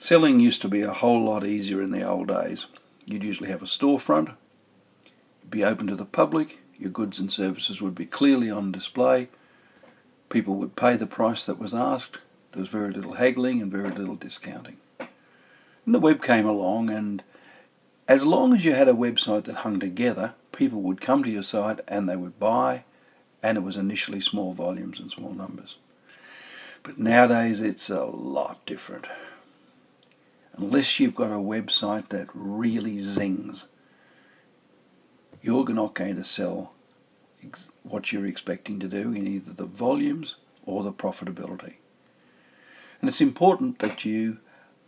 Selling used to be a whole lot easier in the old days. You'd usually have a storefront, you'd be open to the public, your goods and services would be clearly on display, people would pay the price that was asked, there was very little haggling and very little discounting. And the web came along, and as long as you had a website that hung together, people would come to your site and they would buy, and it was initially small volumes and small numbers. But nowadays it's a lot different. Unless you've got a website that really zings, you're not going to sell what you're expecting to do in either the volumes or the profitability. And it's important that you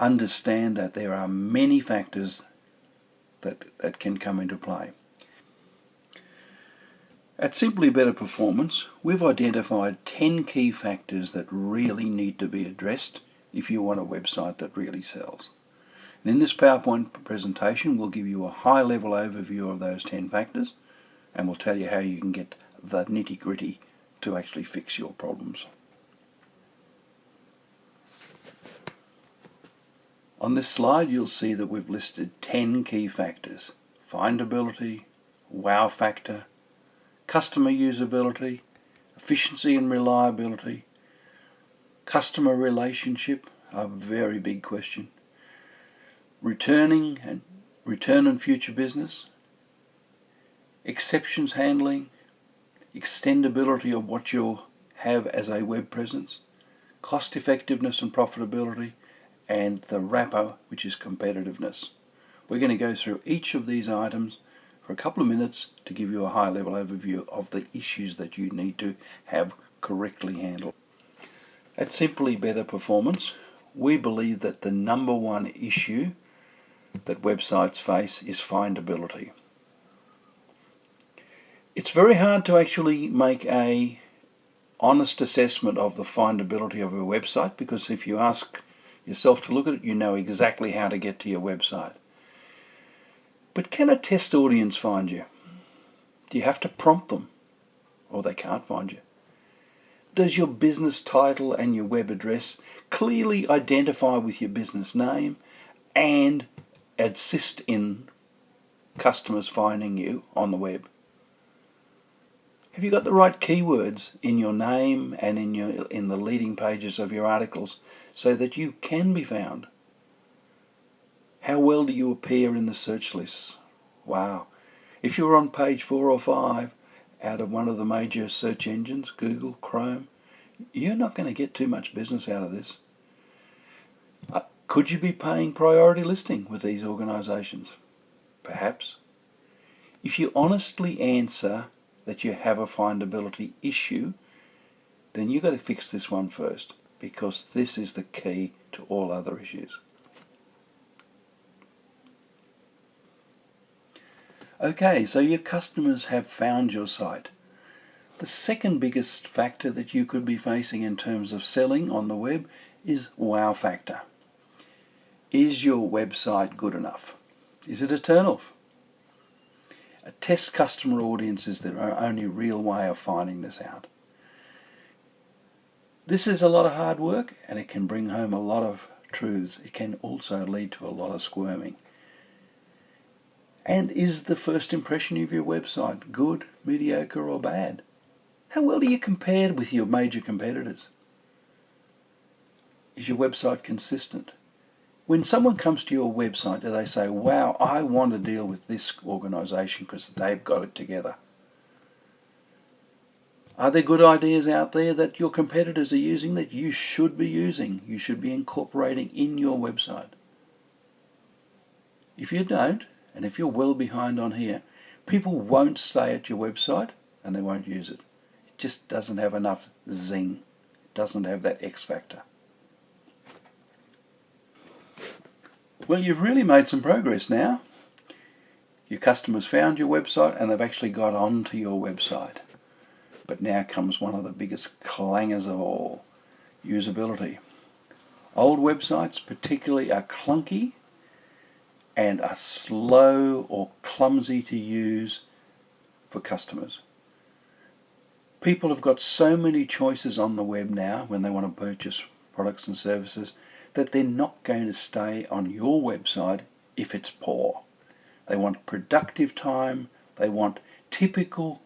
understand that there are many factors that can come into play. At Simply Better Performance, we've identified 10 key factors that really need to be addressed if you want a website that really sells. And in this PowerPoint presentation, we'll give you a high-level overview of those 10 factors, and we'll tell you how you can get the nitty-gritty to actually fix your problems. On this slide, you'll see that we've listed 10 key factors: findability, wow factor, customer usability, efficiency and reliability, customer relationship, a very big question, return and future business, exceptions handling, extendability of what you have as a web presence, cost effectiveness and profitability, and the wrapper, which is competitiveness. We're going to go through each of these items for a couple of minutes to give you a high-level overview of the issues that you need to have correctly handled. At Simply Better Performance, we believe that the number one issue that websites face is findability. It's very hard to actually make a honest assessment of the findability of a website, because if you ask yourself to look at it, you know exactly how to get to your website. But can a test audience find you? Do you have to prompt them, or they can't find you? Does your business title and your web address clearly identify with your business name and assist in customers finding you on the web? Have you got the right keywords in your name and in the leading pages of your articles so that you can be found? How well do you appear in the search lists? Wow. If you're on page 4 or 5 out of one of the major search engines, Google, Chrome, you're not going to get too much business out of this. Could you be paying priority listing with these organizations? Perhaps. If you honestly answer that you have a findability issue, then you've got to fix this one first, because this is the key to all other issues. Okay, so your customers have found your site. The second biggest factor that you could be facing in terms of selling on the web is wow factor. Is your website good enough? Is it a turn-off? A test customer audience is the only real way of finding this out. This is a lot of hard work, and it can bring home a lot of truths. It can also lead to a lot of squirming. And is the first impression of your website good, mediocre, or bad? How well do you compare with your major competitors? Is your website consistent? When someone comes to your website, do they say, wow, I want to deal with this organization because they've got it together? Are there good ideas out there that your competitors are using that you should be using, you should be incorporating in your website? If you don't, and if you're well behind on here, people won't stay at your website and they won't use it. It just doesn't have enough zing. It doesn't have that X factor. Well, you've really made some progress now. Your customers found your website and they've actually got onto your website. But now comes one of the biggest clangers of all: usability. Old websites particularly are clunky and are slow or clumsy to use for customers. People have got so many choices on the web now when they want to purchase products and services that they're not going to stay on your website if it's poor. They want productive time. They want typical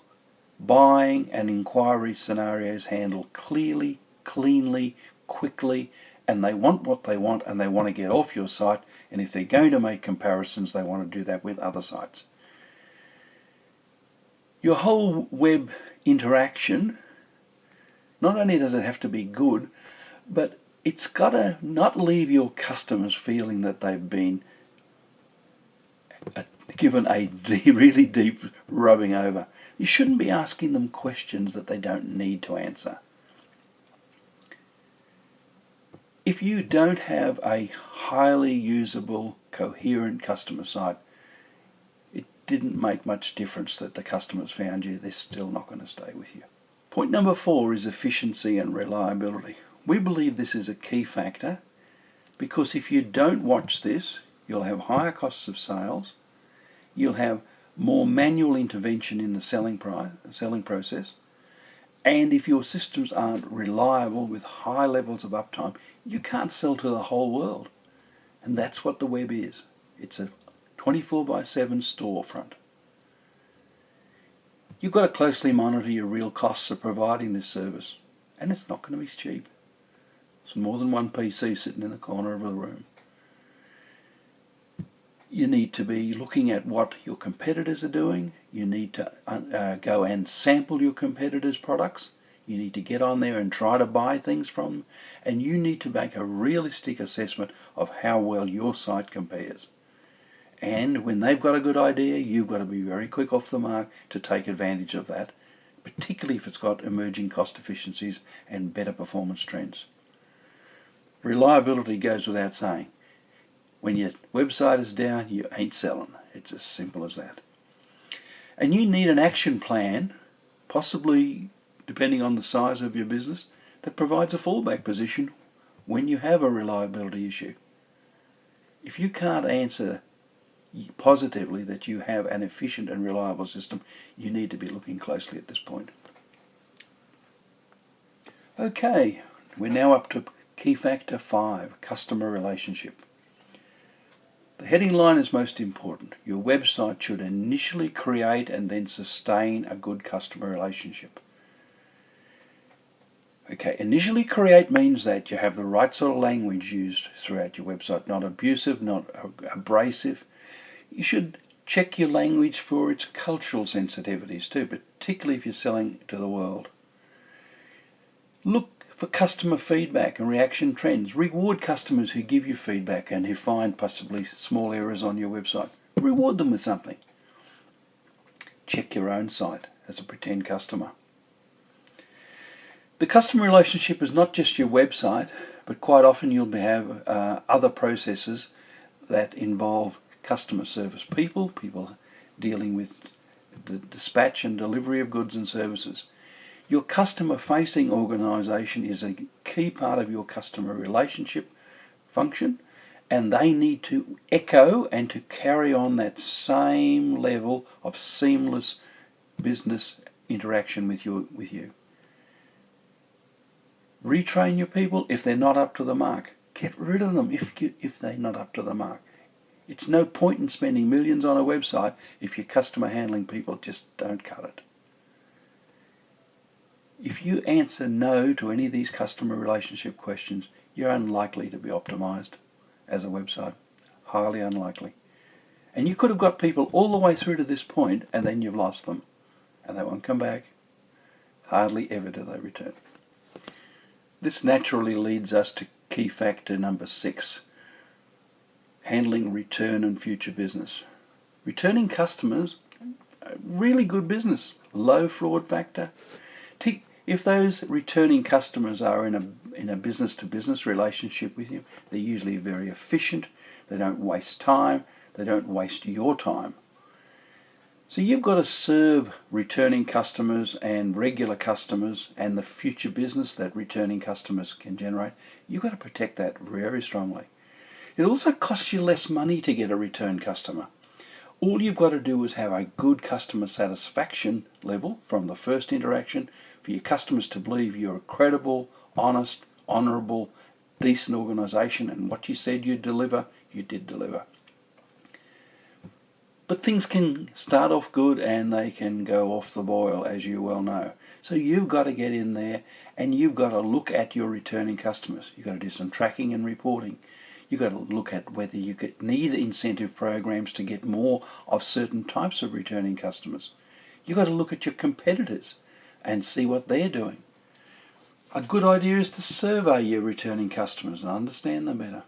buying and inquiry scenarios handled clearly, cleanly, quickly, and they want what they want, and they want to get off your site, and if they're going to make comparisons, they want to do that with other sites. Your whole web interaction, not only does it have to be good, but it's got to not leave your customers feeling that they've been given a really deep rubbing over. You shouldn't be asking them questions that they don't need to answer. If you don't have a highly usable, coherent customer site, it didn't make much difference that the customers found you. They're still not going to stay with you. Point number 4 is efficiency and reliability. We believe this is a key factor because if you don't watch this, you'll have higher costs of sales, you'll have more manual intervention in the selling process, and if your systems aren't reliable with high levels of uptime, you can't sell to the whole world. And that's what the web is. It's a 24/7 storefront. You've got to closely monitor your real costs of providing this service, and it's not going to be cheap. It's more than one PC sitting in the corner of a room. You need to be looking at what your competitors are doing. You need to go and sample your competitors' products. You need to get on there and try to buy things from them. And you need to make a realistic assessment of how well your site compares. And when they've got a good idea, you've got to be very quick off the mark to take advantage of that, particularly if it's got emerging cost efficiencies and better performance trends. Reliability goes without saying. When your website is down, you ain't selling. It's as simple as that. And you need an action plan, possibly depending on the size of your business, that provides a fallback position when you have a reliability issue. If you can't answer positively that you have an efficient and reliable system, you need to be looking closely at this point. Okay, we're now up to key factor 5, customer relationship. The heading line is most important. Your website should initially create and then sustain a good customer relationship. Okay, initially create means that you have the right sort of language used throughout your website, not abusive, not abrasive. You should check your language for its cultural sensitivities too, particularly if you're selling to the world. Look for customer feedback and reaction trends. Reward customers who give you feedback and who find possibly small errors on your website. Reward them with something. Check your own site as a pretend customer. The customer relationship is not just your website, but quite often you'll have other processes that involve customer service people dealing with the dispatch and delivery of goods and services. Your customer-facing organisation is a key part of your customer relationship function, and they need to echo and to carry on that same level of seamless business interaction with you. Retrain your people if they're not up to the mark. Get rid of them if they're not up to the mark. It's no point in spending millions on a website if your customer handling people just don't cut it. If you answer no to any of these customer relationship questions, you're unlikely to be optimized as a website. Highly unlikely. And you could have got people all the way through to this point and then you've lost them. And they won't come back. Hardly ever do they return. This naturally leads us to key factor number 6. Handling return and future business. Returning customers, really good business. Low fraud factor. If those returning customers are in a business-to-business relationship with you, they're usually very efficient, they don't waste time, they don't waste your time. So you've got to serve returning customers and regular customers and the future business that returning customers can generate. You've got to protect that very strongly. It also costs you less money to get a return customer. All you've got to do is have a good customer satisfaction level from the first interaction for your customers to believe you're a credible, honest, honourable decent organisation, and what you said you'd deliver, you did deliver. But things can start off good and they can go off the boil, as you well know. So you've got to get in there and you've got to look at your returning customers. You've got to do some tracking and reporting. You've got to look at whether you need incentive programs to get more of certain types of returning customers. You've got to look at your competitors and see what they're doing. A good idea is to survey your returning customers and understand them better.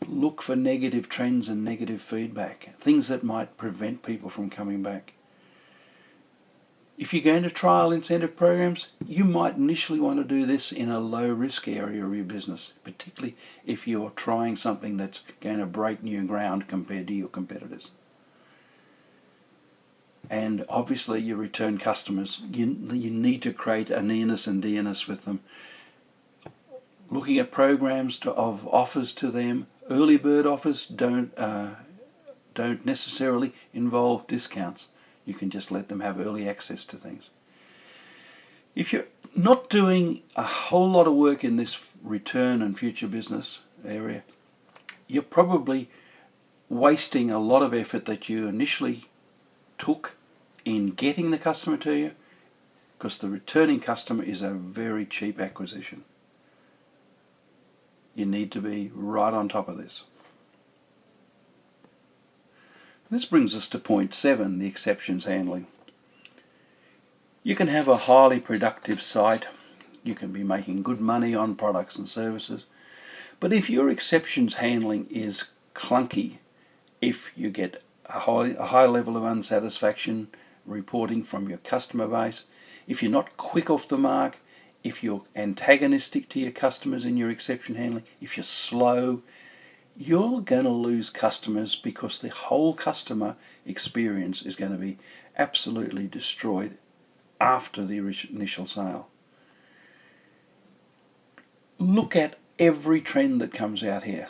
Look for negative trends and negative feedback, things that might prevent people from coming back. If you're going to trial incentive programs, you might initially want to do this in a low risk area of your business, particularly if you're trying something that's going to break new ground compared to your competitors. And obviously your return customers, you need to create a nearness and dearness with them. Looking at programs of offers to them. Early bird offers don't necessarily involve discounts. You can just let them have early access to things. If you're not doing a whole lot of work in this return and future business area, you're probably wasting a lot of effort that you initially took in getting the customer to you, because the returning customer is a very cheap acquisition. You need to be right on top of this. This brings us to point 7, the exceptions handling. You can have a highly productive site, you can be making good money on products and services, but if your exceptions handling is clunky, if you get a high level of unsatisfaction reporting from your customer base, if you're not quick off the mark, if you're antagonistic to your customers in your exception handling, if you're slow, you're going to lose customers, because the whole customer experience is going to be absolutely destroyed after the initial sale. Look at every trend that comes out here.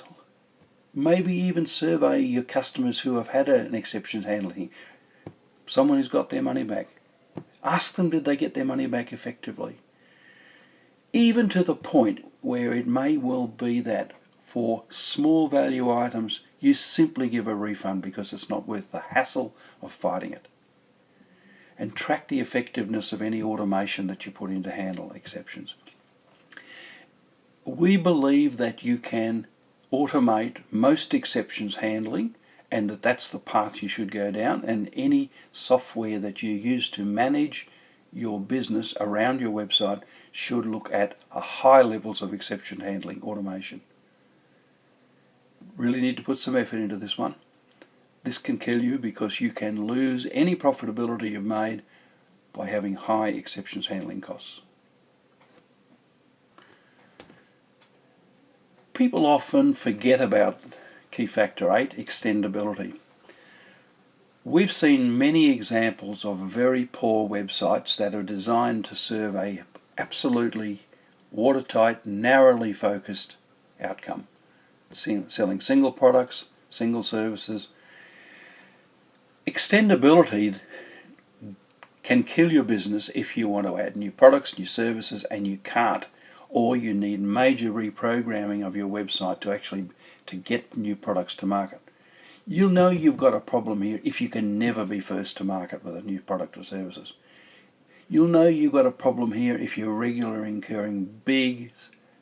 Maybe even survey your customers who have had an exceptions handling. Someone who's got their money back. Ask them, did they get their money back effectively? Even to the point where it may well be that for small value items you simply give a refund because it's not worth the hassle of fighting it. And track the effectiveness of any automation that you put in to handle exceptions. We believe that you can automate most exceptions handling, and that's the path you should go down, and any software that you use to manage your business around your website should look at a high levels of exception handling automation. Really need to put some effort into this one. This can kill you, because you can lose any profitability you've made by having high exceptions handling costs. People often forget about key factor 8, extendability. We've seen many examples of very poor websites that are designed to serve a absolutely watertight, narrowly focused outcome. Selling single products, single services. Extendability can kill your business if you want to add new products, new services, and you can't, or you need major reprogramming of your website to get new products to market. You'll know you've got a problem here if you can never be first to market with a new product or services. You'll know you've got a problem here if you're regularly incurring big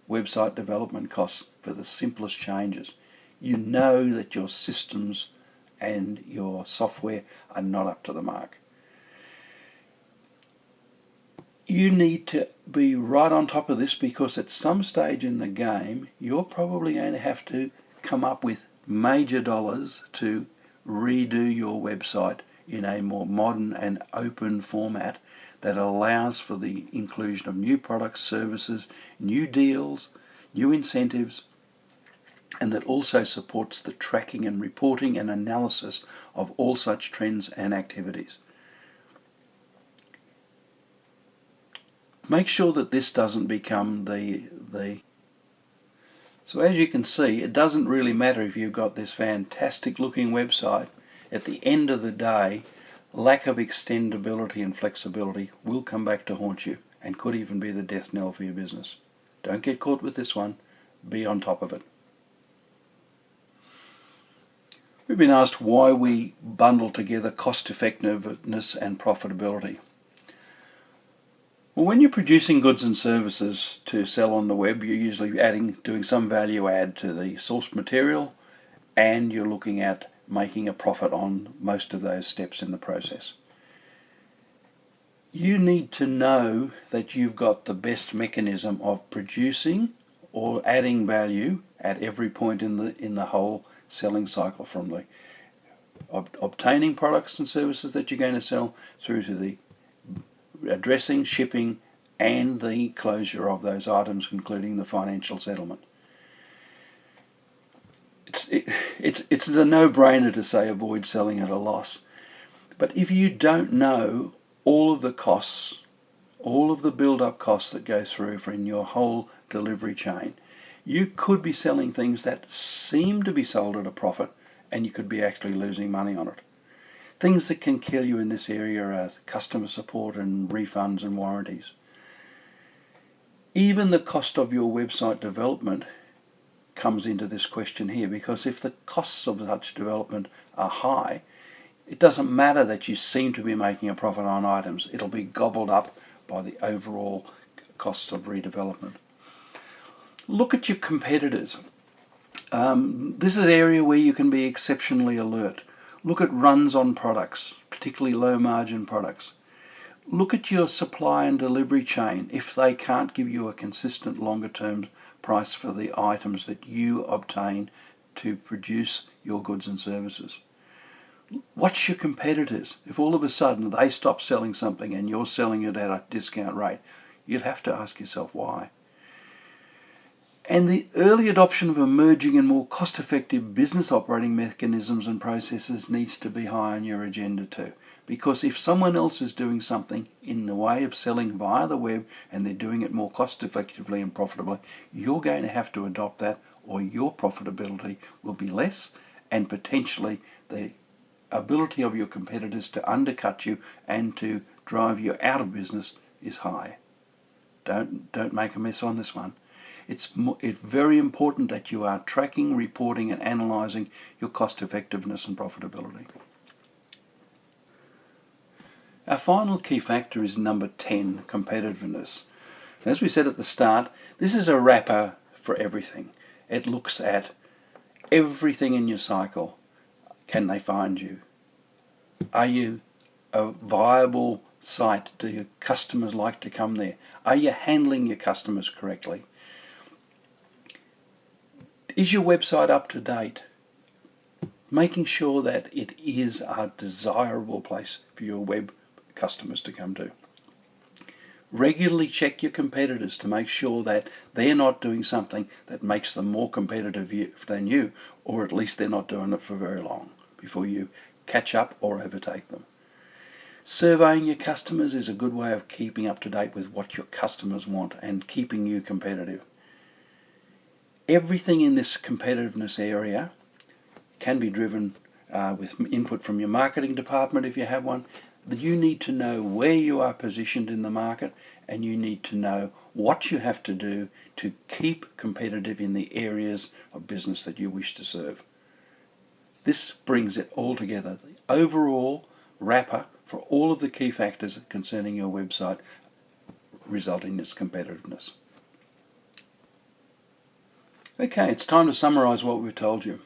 website development costs for the simplest changes. You know that your systems and your software are not up to the mark. You need to be right on top of this, because at some stage in the game you're probably going to have to come up with major dollars to redo your website in a more modern and open format that allows for the inclusion of new products, services, new deals, new incentives, and that also supports the tracking and reporting and analysis of all such trends and activities. Make sure that this doesn't become the So as you can see, it doesn't really matter if you've got this fantastic looking website. At the end of the day, lack of extendability and flexibility will come back to haunt you, and could even be the death knell for your business. Don't get caught with this one. Be on top of it. We've been asked why we bundle together cost effectiveness and profitability. Well, when you're producing goods and services to sell on the web, you're usually doing some value add to the source material, and you're looking at making a profit on most of those steps in the process. You need to know that you've got the best mechanism of producing or adding value at every point in the whole selling cycle, from the obtaining products and services that you're going to sell through to the addressing, shipping, and the closure of those items, including the financial settlement. It's a no-brainer to say avoid selling at a loss. But if you don't know all of the costs, all of the build-up costs that go through in your whole delivery chain, you could be selling things that seem to be sold at a profit, and you could be actually losing money on it. Things that can kill you in this area are customer support and refunds and warranties. Even the cost of your website development comes into this question here, because if the costs of such development are high, it doesn't matter that you seem to be making a profit on items. It'll be gobbled up by the overall costs of redevelopment. Look at your competitors. This is an area where you can be exceptionally alert. Look at runs on products, particularly low margin products. Look at your supply and delivery chain if they can't give you a consistent longer term price for the items that you obtain to produce your goods and services. Watch your competitors. If all of a sudden they stop selling something and you're selling it at a discount rate, you'd have to ask yourself why. And the early adoption of emerging and more cost-effective business operating mechanisms and processes needs to be high on your agenda too. Because if someone else is doing something in the way of selling via the web and they're doing it more cost-effectively and profitably, you're going to have to adopt that, or your profitability will be less, and potentially the ability of your competitors to undercut you and to drive you out of business is high. Don't make a mess on this one. It's very important that you are tracking, reporting, and analysing your cost effectiveness and profitability. Our final key factor is number 10, competitiveness. As we said at the start, this is a wrapper for everything. It looks at everything in your cycle. Can they find you? Are you a viable site? Do your customers like to come there? Are you handling your customers correctly? Is your website up to date? Making sure that it is a desirable place for your web customers to come to. Regularly check your competitors to make sure that they're not doing something that makes them more competitive than you, or at least they're not doing it for very long before you catch up or overtake them. Surveying your customers is a good way of keeping up to date with what your customers want and keeping you competitive. Everything in this competitiveness area can be driven with input from your marketing department if you have one. You need to know where you are positioned in the market, and you need to know what you have to do to keep competitive in the areas of business that you wish to serve. This brings it all together. The overall wrapper for all of the key factors concerning your website result in its competitiveness. Okay, it's time to summarise what we've told you.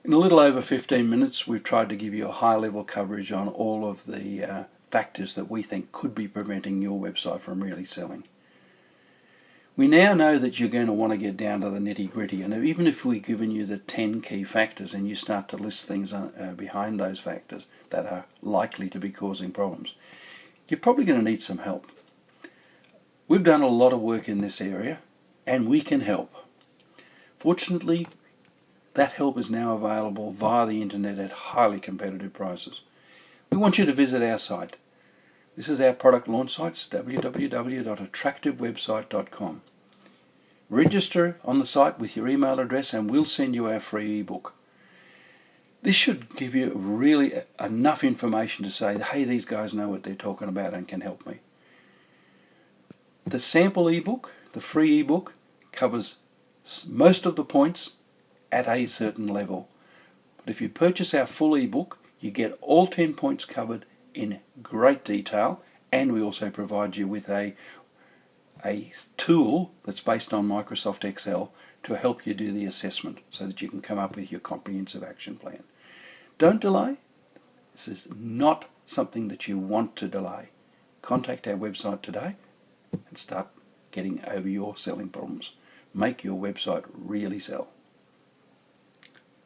In a little over 15 minutes, we've tried to give you a high-level coverage on all of the factors that we think could be preventing your website from really selling. We now know that you're going to want to get down to the nitty-gritty, and even if we've given you the 10 key factors and you start to list things behind those factors that are likely to be causing problems, you're probably going to need some help. We've done a lot of work in this area, and we can help. Fortunately, that help is now available via the internet at highly competitive prices. We want you to visit our site. This is our product launch site, www.attractivewebsite.com. Register on the site with your email address and we'll send you our free ebook. This should give you really enough information to say, hey, these guys know what they're talking about and can help me. The sample ebook, The free ebook covers most of the points at a certain level. But if you purchase our full ebook, you get all 10 points covered in great detail, and we also provide you with a tool that's based on Microsoft Excel to help you do the assessment so that you can come up with your comprehensive action plan. Don't delay. This is not something that you want to delay. Contact our website today and start getting over your selling problems. Make your website really sell.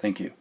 Thank you.